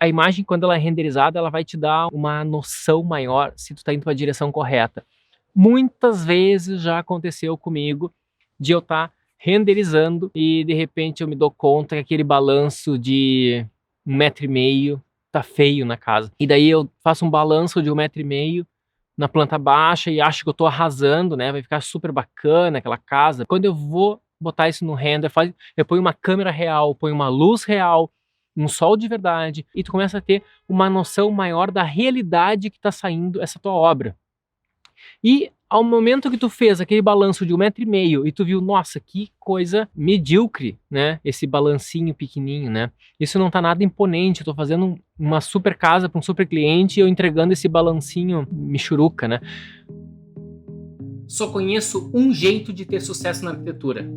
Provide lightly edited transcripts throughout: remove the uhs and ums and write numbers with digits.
a imagem, quando ela é renderizada, ela vai te dar uma noção maior se tu está indo para a direção correta. Muitas vezes já aconteceu comigo de eu estar renderizando e de repente eu me dou conta que aquele balanço de 1,5 m tá feio na casa. E daí eu faço um balanço de 1,5 m na planta baixa e acho que eu tô arrasando, né? Vai ficar super bacana aquela casa. Quando eu vou botar isso no render, eu ponho uma câmera real, ponho uma luz real, um sol de verdade, e tu começa a ter uma noção maior da realidade que tá saindo essa tua obra. E ao momento que tu fez aquele balanço de 1,5 m e tu viu, nossa, que coisa medíocre, né? Esse balancinho pequenininho, né? Isso não tá nada imponente, eu tô fazendo uma super casa para um super cliente e eu entregando esse balancinho michuruca, né? Só conheço um jeito de ter sucesso na arquitetura,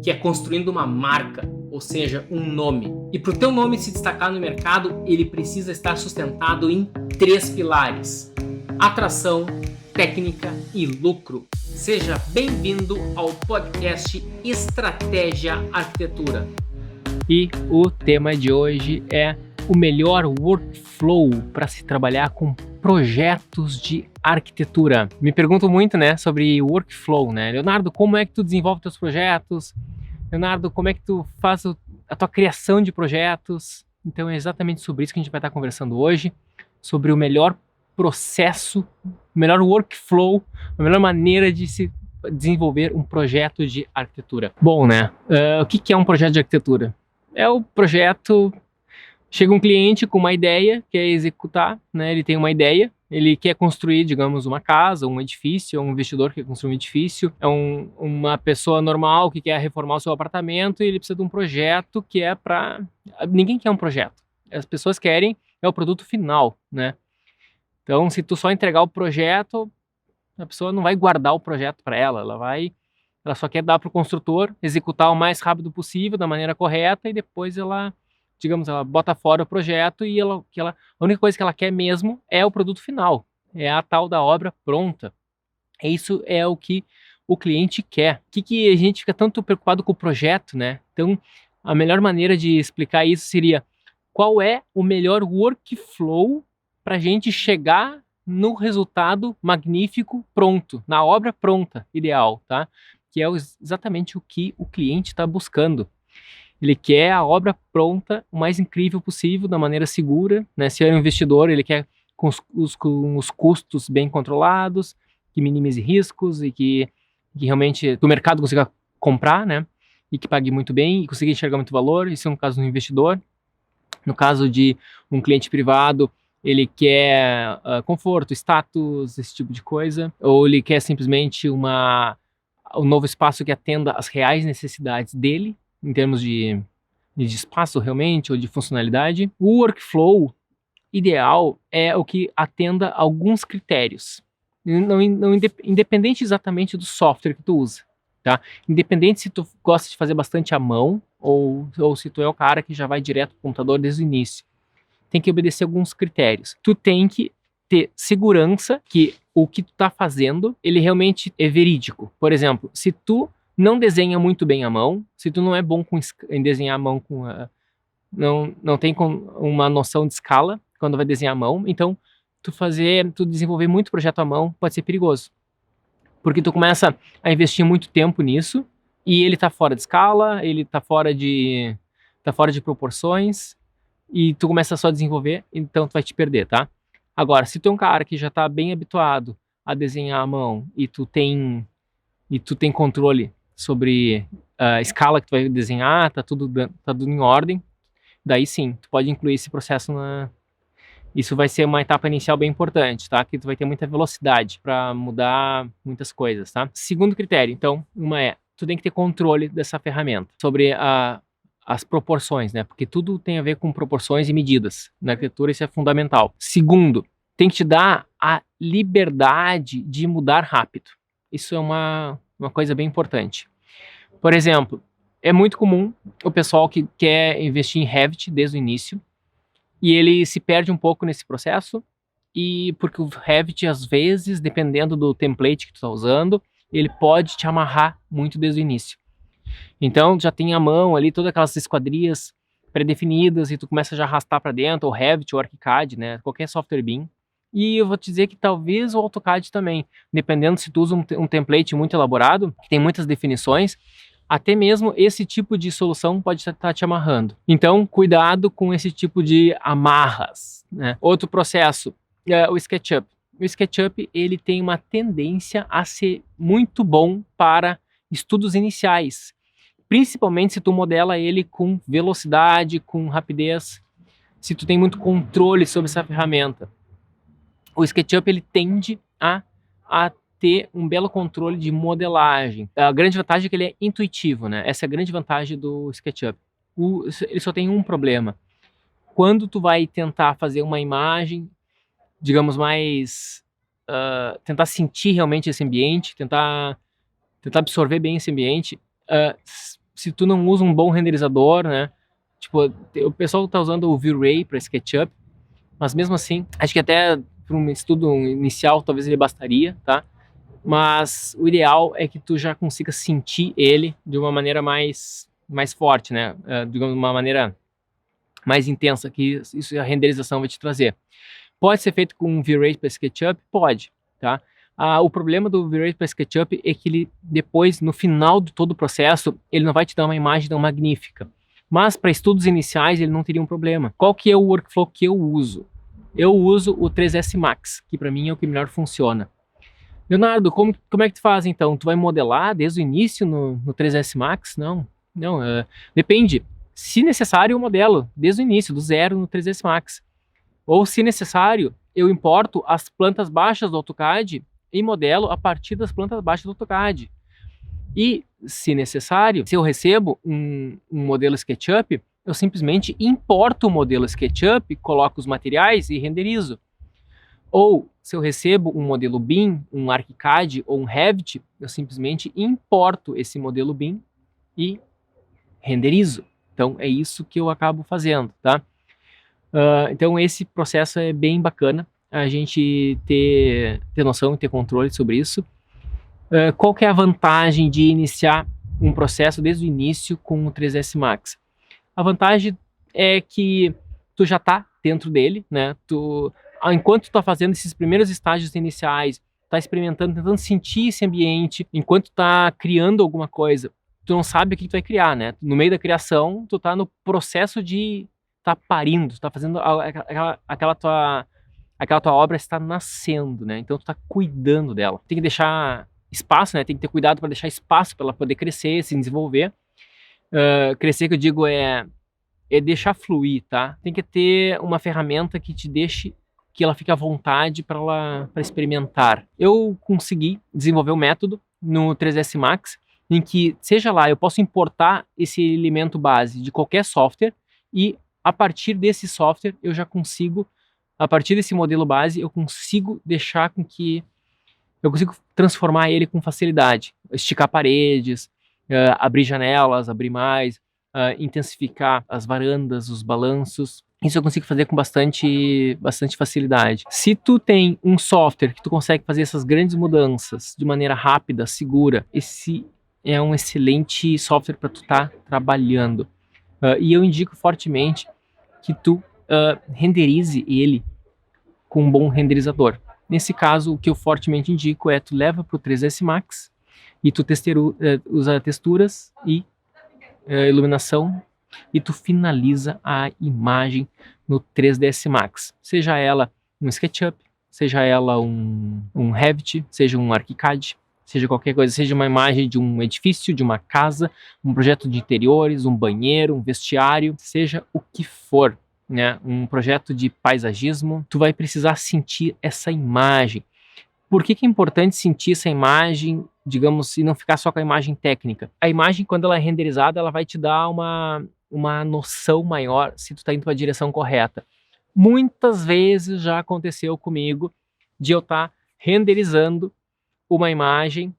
que é construindo uma marca, ou seja, um nome. E para o teu nome se destacar no mercado, ele precisa estar sustentado em 3 pilares: atração, técnica e lucro. Seja bem-vindo ao podcast Estratégia Arquitetura. E o tema de hoje é o melhor workflow para se trabalhar com projetos de arquitetura. Me perguntam muito, né, sobre workflow, né? Leonardo, como é que tu desenvolve teus projetos? Leonardo, como é que tu faz a tua criação de projetos? Então é exatamente sobre isso que a gente vai estar conversando hoje, sobre o melhor processo, o melhor workflow, a melhor maneira de se desenvolver um projeto de arquitetura. Bom, né? O que é um projeto de arquitetura? É o projeto... Chega um cliente com uma ideia, quer executar, né? Ele tem uma ideia, ele quer construir, digamos, uma casa, um edifício, é um investidor que quer construir um edifício, é uma pessoa normal que quer reformar o seu apartamento e ele precisa de um projeto que é para... Ninguém quer um projeto. As pessoas querem é o produto final, né? Então, se tu só entregar o projeto, a pessoa não vai guardar o projeto para ela, ela só quer dar para o construtor executar o mais rápido possível, da maneira correta, e depois ela, digamos, ela bota fora o projeto e a única coisa que ela quer mesmo é o produto final, é a tal da obra pronta. Isso é o que o cliente quer. O que a gente fica tanto preocupado com o projeto, né? Então, a melhor maneira de explicar isso seria: qual é o melhor workflow para a gente chegar no resultado magnífico pronto, na obra pronta, ideal, tá? Que é exatamente o que o cliente está buscando. Ele quer a obra pronta o mais incrível possível, da maneira segura, né? Se é um investidor, ele quer com os custos bem controlados, que minimize riscos e que realmente o mercado consiga comprar, né? E que pague muito bem e consiga enxergar muito valor. Isso é um caso do investidor. No caso de um cliente privado, ele quer conforto, status, esse tipo de coisa, ou ele quer simplesmente um novo espaço que atenda às reais necessidades dele, em termos de espaço realmente, ou de funcionalidade. O workflow ideal é o que atenda a alguns critérios, independente exatamente do software que tu usa, tá? Independente se tu gosta de fazer bastante à mão, ou se tu é o cara que já vai direto pro computador desde o início. Tem que obedecer alguns critérios. Tu tem que ter segurança que o que tu tá fazendo, ele realmente é verídico. Por exemplo, se tu não desenha muito bem à mão, se tu não é bom em desenhar à mão, não tem uma noção de escala quando vai desenhar à mão, então tu desenvolver muito projeto à mão pode ser perigoso. Porque tu começa a investir muito tempo nisso e ele tá fora de escala, ele tá fora de proporções, e tu começa só a desenvolver, então tu vai te perder, tá? Agora, se tu é um cara que já tá bem habituado a desenhar à mão e tu tem controle sobre a escala que tu vai desenhar, tá tudo em ordem, daí sim, tu pode incluir esse processo Isso vai ser uma etapa inicial bem importante, tá? Que tu vai ter muita velocidade para mudar muitas coisas, tá? Segundo critério, então, tu tem que ter controle dessa ferramenta sobre as proporções, né? Porque tudo tem a ver com proporções e medidas. Na arquitetura isso é fundamental. Segundo, tem que te dar a liberdade de mudar rápido. Isso é uma coisa bem importante. Por exemplo, é muito comum o pessoal que quer investir em Revit desde o início e ele se perde um pouco nesse processo, e porque o Revit, às vezes, dependendo do template que tu está usando, ele pode te amarrar muito desde o início. Então, já tem à mão ali todas aquelas esquadrias pré-definidas e tu começa já a arrastar para dentro, ou Revit, ou ArchiCAD, né? Qualquer software BIM. E eu vou te dizer que talvez o AutoCAD também, dependendo se tu usa um template muito elaborado, que tem muitas definições, até mesmo esse tipo de solução pode estar te amarrando. Então, cuidado com esse tipo de amarras, né? Outro processo, o SketchUp. O SketchUp, ele tem uma tendência a ser muito bom para estudos iniciais, principalmente se tu modela ele com velocidade, com rapidez, se tu tem muito controle sobre essa ferramenta. O SketchUp, ele tende a ter um belo controle de modelagem. A grande vantagem é que ele é intuitivo, né? Essa é a grande vantagem do SketchUp. Ele só tem um problema. Quando tu vai tentar fazer uma imagem, digamos, mais... tentar sentir realmente esse ambiente, tentar absorver bem esse ambiente, se tu não usa um bom renderizador, né? Tipo, o pessoal tá usando o V-Ray para SketchUp, mas mesmo assim, acho que até para um estudo inicial talvez ele bastaria, tá? Mas o ideal é que tu já consiga sentir ele de uma maneira mais forte, né? Digamos, de uma maneira mais intensa, que isso a renderização vai te trazer. Pode ser feito com um V-Ray para SketchUp? Pode, tá? O problema do V-Ray para SketchUp é que ele depois, no final de todo o processo, ele não vai te dar uma imagem tão magnífica. Mas para estudos iniciais ele não teria um problema. Qual que é o workflow que eu uso? Eu uso o 3S Max, que para mim é o que melhor funciona. Leonardo, como é que tu faz então? Tu vai modelar desde o início no 3S Max? Não, depende. Se necessário, eu modelo desde o início, do zero no 3S Max. Ou, se necessário, eu importo as plantas baixas do AutoCAD e modelo a partir das plantas baixas do AutoCAD. E, se necessário, se eu recebo um modelo SketchUp, eu simplesmente importo o modelo SketchUp, coloco os materiais e renderizo. Ou, se eu recebo um modelo BIM, um ArchiCAD ou um Revit, eu simplesmente importo esse modelo BIM e renderizo. Então, é isso que eu acabo fazendo, tá? Então, esse processo é bem bacana, a gente ter noção e ter controle sobre isso. Qual que é a vantagem de iniciar um processo desde o início com o 3S Max? A vantagem é que tu já está dentro dele, né? Enquanto tu está fazendo esses primeiros estágios iniciais, está experimentando, tentando sentir esse ambiente, enquanto está criando alguma coisa, tu não sabe o que tu vai criar, né? No meio da criação, tu está no processo de tá parindo, tá fazendo aquela tua obra está nascendo, né? Então tu tá cuidando dela. Tem que deixar espaço, né? Tem que ter cuidado para deixar espaço para ela poder crescer, se desenvolver. Crescer, que eu digo, é deixar fluir, tá? Tem que ter uma ferramenta que te deixe, que ela fique à vontade para experimentar. Eu consegui desenvolver um método no 3S Max em que, seja lá, eu posso importar esse elemento base de qualquer software e a partir desse software eu já consigo, a partir desse modelo base, eu consigo deixar com que eu consigo transformar ele com facilidade, esticar paredes, abrir janelas, abrir mais, intensificar as varandas, os balanços. Isso eu consigo fazer com bastante facilidade. Se tu tem um software que tu consegue fazer essas grandes mudanças de maneira rápida, segura, esse é um excelente software para tu estar trabalhando. E eu indico fortemente que tu renderize ele com um bom renderizador. Nesse caso, o que eu fortemente indico é tu leva para o 3S Max e tu usa texturas e iluminação e tu finaliza a imagem no 3ds Max. Seja ela um SketchUp, seja ela um Revit, seja um ArchiCAD, seja qualquer coisa, seja uma imagem de um edifício, de uma casa, um projeto de interiores, um banheiro, um vestiário, seja o que for, né? Um projeto de paisagismo, tu vai precisar sentir essa imagem. Por que é importante sentir essa imagem, digamos, e não ficar só com a imagem técnica? A imagem, quando ela é renderizada, ela vai te dar uma noção maior se tu está indo para a direção correta. Muitas vezes já aconteceu comigo de eu estar renderizando uma imagem,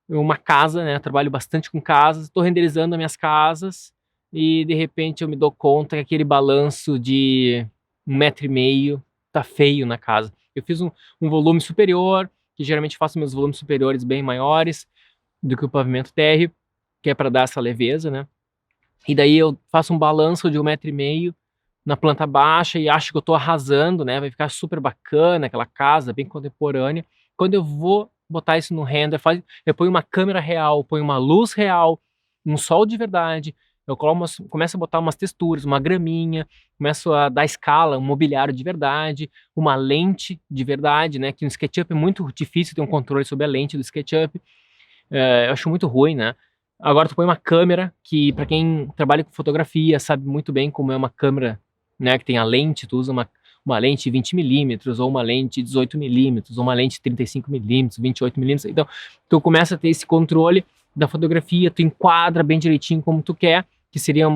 uma casa, né? Eu trabalho bastante com casas, estou renderizando as minhas casas e de repente eu me dou conta que aquele balanço de 1,5 m tá feio na casa. Eu fiz um volume superior, que geralmente faço meus volumes superiores bem maiores do que o pavimento térreo, que é para dar essa leveza, né? e daí eu faço um balanço de 1,5 m na planta baixa e acho que eu tô arrasando, né? Vai ficar super bacana aquela casa, bem contemporânea. Quando eu vou botar isso no render, eu ponho uma câmera real, ponho uma luz real, um sol de verdade, eu começo a botar umas texturas, uma graminha, começo a dar escala, um mobiliário de verdade, uma lente de verdade, né? Que no SketchUp é muito difícil ter um controle sobre a lente do SketchUp. Eu acho muito ruim, né? Agora tu põe uma câmera que, para quem trabalha com fotografia, sabe muito bem como é uma câmera, né? Que tem a lente, tu usa uma lente 20 mm, ou uma lente 18 mm, ou uma lente 35 mm, 28 mm. Então, tu começa a ter esse controle da fotografia, tu enquadra bem direitinho como tu quer, que seria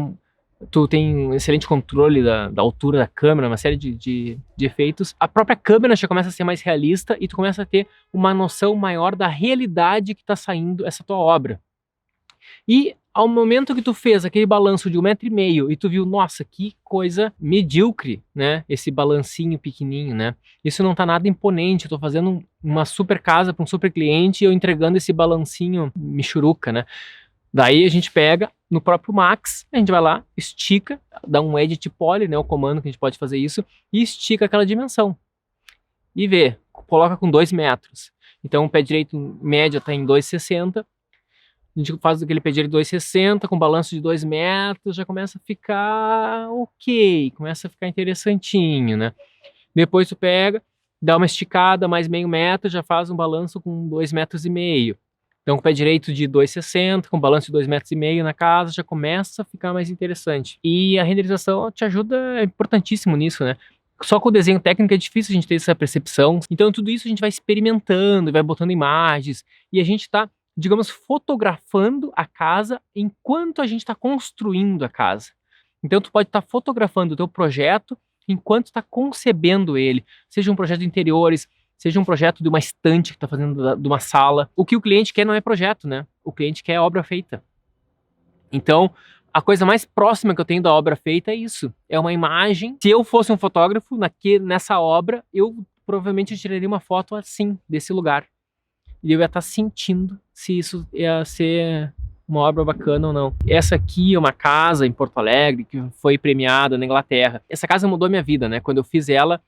tu tem um excelente controle da altura da câmera, uma série de efeitos. A própria câmera já começa a ser mais realista e tu começa a ter uma noção maior da realidade que está saindo essa tua obra. E ao momento que tu fez aquele balanço de 1,5 m e tu viu, nossa, que coisa medíocre, né? Esse balancinho pequenininho, né? Isso não tá nada imponente, eu tô fazendo uma super casa para um super cliente e eu entregando esse balancinho michuruca, né? Daí a gente pega no próprio Max, a gente vai lá, estica, dá um Edit Poly, né? O comando que a gente pode fazer isso, e estica aquela dimensão. E vê, coloca com 2 metros. Então o pé direito média está em 2,60. A gente faz aquele pé direito 2,60 com balanço de 2 metros, já começa a ficar ok, começa a ficar interessantinho, né? Depois tu pega, dá uma esticada mais meio metro, já faz um balanço com 2,5 metros. Então, com o pé direito de 2,60, com balanço de 2,5 metros na casa, já começa a ficar mais interessante. E a renderização te ajuda, é importantíssimo nisso, né? Só com o desenho técnico é difícil a gente ter essa percepção. Então, tudo isso a gente vai experimentando, vai botando imagens, e a gente está, digamos, fotografando a casa enquanto a gente está construindo a casa. Então, tu pode estar fotografando o teu projeto enquanto está concebendo ele, seja um projeto de interiores, seja um projeto de uma estante que está fazendo de uma sala. O que o cliente quer não é projeto, né? O cliente quer obra feita. Então, a coisa mais próxima que eu tenho da obra feita é isso. É uma imagem. Se eu fosse um fotógrafo nessa obra, eu provavelmente tiraria uma foto assim, desse lugar. E eu ia estar sentindo se isso ia ser uma obra bacana ou não. Essa aqui é uma casa em Porto Alegre que foi premiada na Inglaterra. Essa casa mudou minha vida, né? Quando eu fiz ela,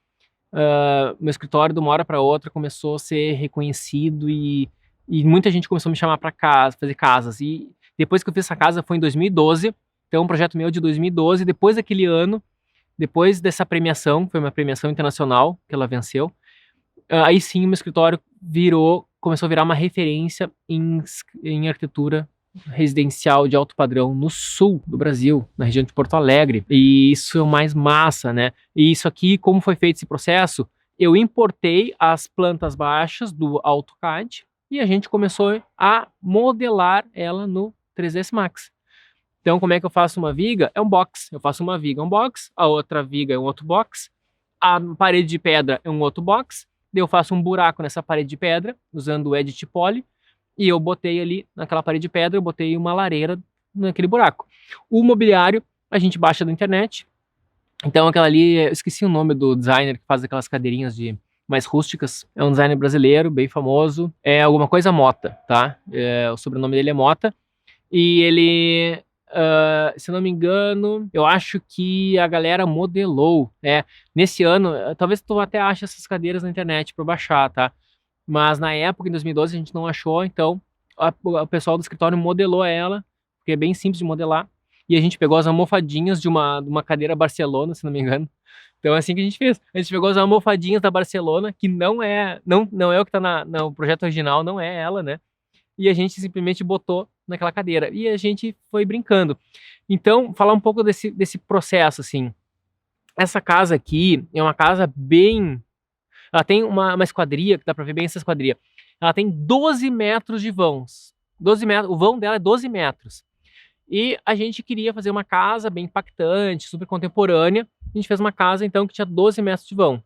meu escritório de uma hora para outra começou a ser reconhecido e muita gente começou a me chamar para casa, fazer casas. E depois que eu fiz essa casa foi em 2012, então um projeto meu de 2012. Depois daquele ano, depois dessa premiação, foi uma premiação internacional que ela venceu, aí sim o meu escritório começou a virar uma referência em arquitetura residencial de alto padrão no sul do Brasil, na região de Porto Alegre. E isso é o mais massa, né? E isso aqui, como foi feito esse processo? Eu importei as plantas baixas do AutoCAD e a gente começou a modelar ela no 3ds Max. Então, como é que eu faço uma viga? É um box. Eu faço uma viga, é um box, a outra viga é um outro box, a parede de pedra é um outro box, daí eu faço um buraco nessa parede de pedra, usando o Edit Poly, e eu botei ali, naquela parede de pedra, eu botei uma lareira naquele buraco. O mobiliário, a gente baixa da internet. Então aquela ali, eu esqueci o nome do designer que faz aquelas cadeirinhas mais rústicas. É um designer brasileiro, bem famoso. É alguma coisa Mota, tá? O sobrenome dele é Mota. E ele, se não me engano, eu acho que a galera modelou. Nesse ano, talvez tu até ache essas cadeiras na internet para baixar, tá? Mas na época, em 2012, a gente não achou, então o pessoal do escritório modelou ela, porque é bem simples de modelar, e a gente pegou as almofadinhas de uma cadeira Barcelona, se não me engano. Então é assim que a gente fez. A gente pegou as almofadinhas da Barcelona, que não é o que está no projeto original, não é ela, né? E a gente simplesmente botou naquela cadeira. E a gente foi brincando. Então, falar um pouco desse processo, assim. Essa casa aqui é uma casa bem... Ela tem uma esquadria, que dá pra ver bem essa esquadria. Ela tem 12 metros de vãos. 12 metros, o vão dela é 12 metros. E a gente queria fazer uma casa bem impactante, super contemporânea. A gente fez uma casa, então, que tinha 12 metros de vão.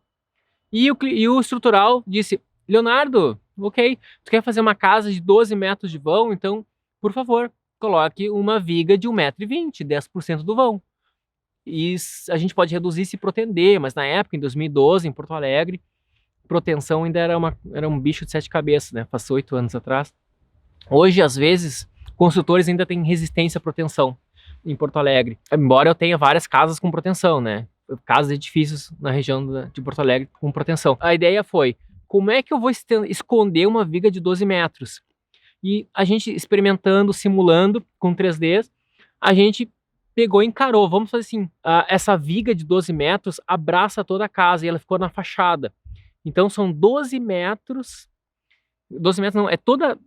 E o estrutural disse, Leonardo, ok, tu quer fazer uma casa de 12 metros de vão? Então, por favor, coloque uma viga de 1,20 m, 10% do vão. E a gente pode reduzir se protender, mas na época, em 2012, em Porto Alegre, proteção ainda era um bicho de 7 cabeças, né? Faz 8 anos atrás. Hoje, às vezes, construtores ainda têm resistência à proteção. em Porto Alegre. Embora eu tenha várias casas com proteção, né? Casas e edifícios na região de Porto Alegre com proteção. A ideia foi, como é que eu vou esconder uma viga de 12 metros? E a gente experimentando, simulando com 3D, a gente pegou e encarou, vamos fazer assim, essa viga de 12 metros abraça toda a casa e ela ficou na fachada. Então são 12 metros 12 metros não,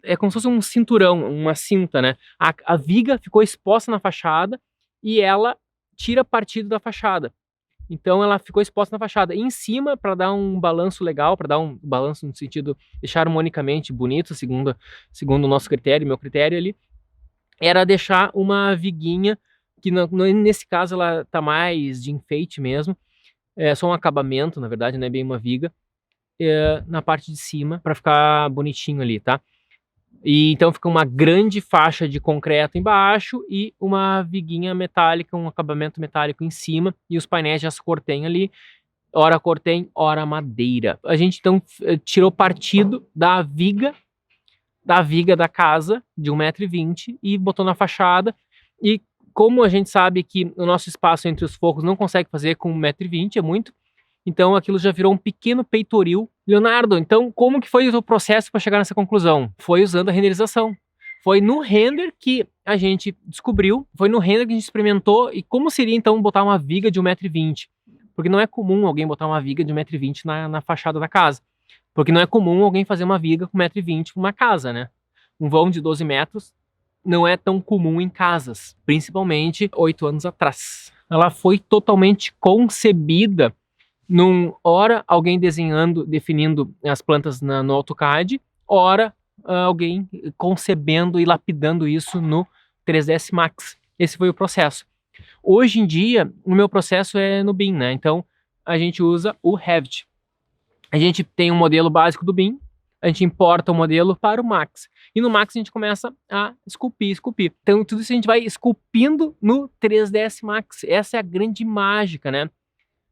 é como se fosse um cinturão, uma cinta, né? A viga ficou exposta na fachada e ela tira partido da fachada. Então ela ficou exposta na fachada. E em cima, para dar um balanço legal, para dar um balanço no sentido, deixar harmonicamente bonito, segundo o nosso critério, meu critério ali, era deixar uma viguinha, que nesse caso ela tá mais de enfeite mesmo, é só um acabamento, na verdade, não é bem uma viga, na parte de cima, para ficar bonitinho ali, tá? E então fica uma grande faixa de concreto embaixo e uma viguinha metálica, um acabamento metálico em cima, e os painéis de Cortem ali, ora Cortem, ora madeira. A gente então tirou partido da viga da casa de 1,20 m e botou na fachada. E como a gente sabe que o nosso espaço entre os focos não consegue fazer com 1,20 m, é muito, então aquilo já virou um pequeno peitoril. Leonardo, então como que foi o processo para chegar nessa conclusão? Foi usando a renderização. Foi no render que a gente descobriu, foi no render que a gente experimentou, e como seria então botar uma viga de 1,20 m? Porque não é comum alguém botar uma viga de 1,20 m na fachada da casa. Porque não é comum alguém fazer uma viga com 1,20 m para uma casa, né? Um vão de 12 metros não é tão comum em casas, principalmente 8 anos atrás. Ela foi totalmente concebida ora alguém desenhando, definindo as plantas no AutoCAD, ora alguém concebendo e lapidando isso no 3ds Max. Esse foi o processo. Hoje em dia, o meu processo é no BIM, né? Então, a gente usa o Revit. A gente tem um modelo básico do BIM, a gente importa o modelo para o Max. E no Max a gente começa a esculpir. Então, tudo isso a gente vai esculpindo no 3ds Max. Essa é a grande mágica, né?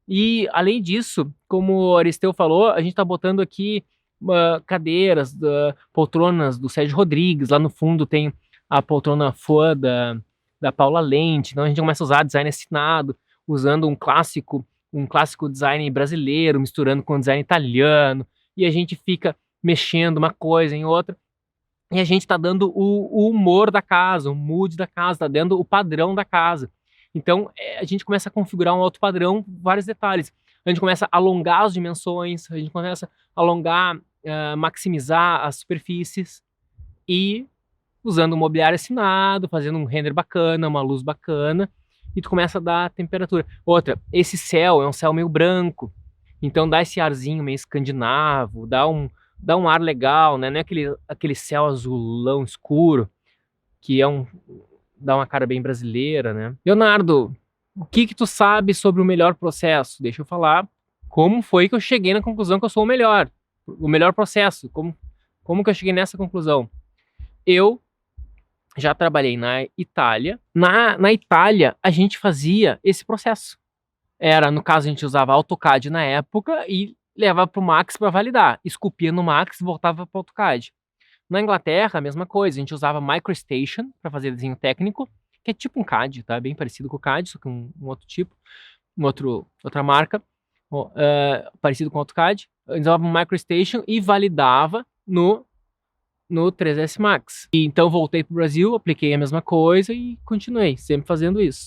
E, além disso, como o Aristeu falou, a gente está botando aqui cadeiras, poltronas do Sérgio Rodrigues. Lá no fundo tem a poltrona FOA da Paula Lente. Então a gente começa a usar design assinado, usando um clássico design brasileiro, misturando com design italiano. E a gente fica mexendo uma coisa em outra. E a gente está dando o humor da casa, o mood da casa, está dando o padrão da casa. Então, a gente começa a configurar um alto padrão, vários detalhes. A gente começa a alongar as dimensões, a gente começa a alongar, maximizar as superfícies e usando um mobiliário assinado, fazendo um render bacana, uma luz bacana, e tu começa a dar temperatura. Outra, esse céu é um céu meio branco, então dá esse arzinho meio escandinavo, dá um ar legal, né? Não é aquele céu azulão escuro, que dá uma cara bem brasileira, né? Leonardo, o que tu sabe sobre o melhor processo? Deixa eu falar como foi que eu cheguei na conclusão que eu sou o melhor processo, como que eu cheguei nessa conclusão. Eu já trabalhei na Itália. Na Itália, a gente fazia esse processo. No caso, a gente usava AutoCAD na época e levava para o Max para validar. Esculpia no Max e voltava para o AutoCAD. Na Inglaterra, a mesma coisa, a gente usava MicroStation para fazer desenho técnico, que é tipo um CAD, tá? Bem parecido com o CAD, só que um outro tipo, outra marca, parecido com o AutoCAD. A gente usava MicroStation e validava no 3ds Max. E então voltei para o Brasil, apliquei a mesma coisa e continuei sempre fazendo isso.